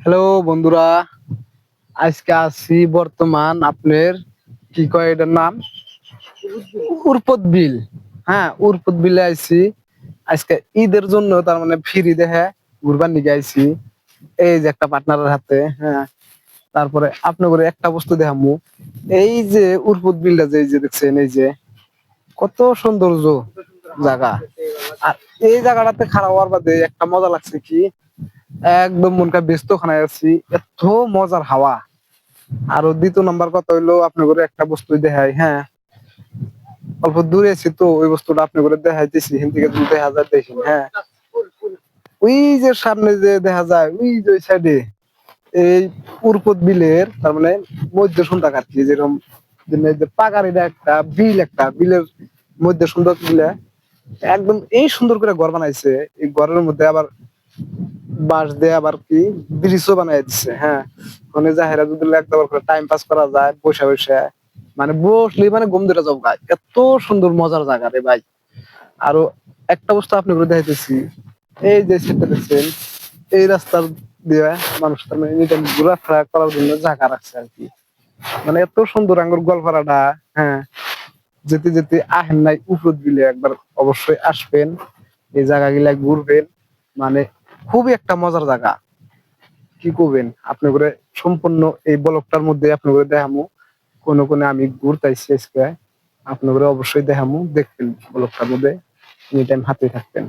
Hello বন্ধুরা, আজকে আছি বর্তমান আপনার কি কয় এটার নাম উরপদ বিল। হ্যাঁ, উরপদ বিলে আইছি আজকে ঈদের জন্য, তার মানে ফ্রি দেখে ঘুরবার নিয়ে আইছি। এই যে একটা পার্টনারের হাতে। হ্যাঁ, তারপরে আপনাদের একটা বস্তু দেখামু। এই যে উরপদ বিলটা যে এই যে দেখছেন, এই যে কত সৌন্দর্য জায়গা। আর এই জায়গাটাতে খারাপ হওয়ার বাদে একটা মজা লাগছে কি, একদম মনটা ব্যস্ত খানায় আছি, এত মজার হাওয়া। আর দ্বিতীয় নাম্বার কথা হইলো আপনাদের একটা বস্তু দেখাই। হ্যাঁ, অল্প দূরে আছি তো ওই বস্তুটা আপনাদের দেখাইতেছি, হিন থেকে যদি দেখা যায় দেখেন। হ্যাঁ, ওই যে সামনে যে দেখা যায় ওই যে সাইডে এই উরপদ বিলের, তার মানে মধ্য সন্ধ্যা আর কি, যেরকম পাগাড়িটা একটা বিল, একটা বিলের মধ্যে সুন্দর বিলে একদম এই সুন্দর করে ঘর বানাইছে। এই ঘরের মধ্যে আবার বাঁশ দিয়ে আবার কি ব্রিজও বানাই দিচ্ছে। হ্যাঁ, ওখানে যাহেরা যদি একদম টাইম পাস করা যায় বসে বসে, মানে বসলে মানে ঘুম ধরে যাও গায়ে, এত সুন্দর মজার জায়গা রে ভাই। আরো একটা বস্তু আপনি করে দেখাইতেছি, এই যে সেটা দেখছেন, এই রাস্তার দিয়ে মানুষ তার মানে ঘোরাফেরা করার জন্য জায়গা রাখছে আর কি। মানে এত সুন্দর আঙ্গুর গোয়ালপাড়াটা। হ্যাঁ, যেতে যেতে আহেন নাই উপর দিলে একবার অবশ্যই আসবেন, এই জায়গা গুলা ঘুরবেন। মানে খুবই একটা মজার জায়গা। কি করবেন আপনি করে সম্পূর্ণ এই ব্লকটার মধ্যে আপনি করে দেখামু। কোন কোন আমি ঘুরতাইছি আজকে, আপনি করে অবশ্যই দেখামু, দেখবেন ব্লকটার মধ্যে এনি টাইম হাতে থাকবেন।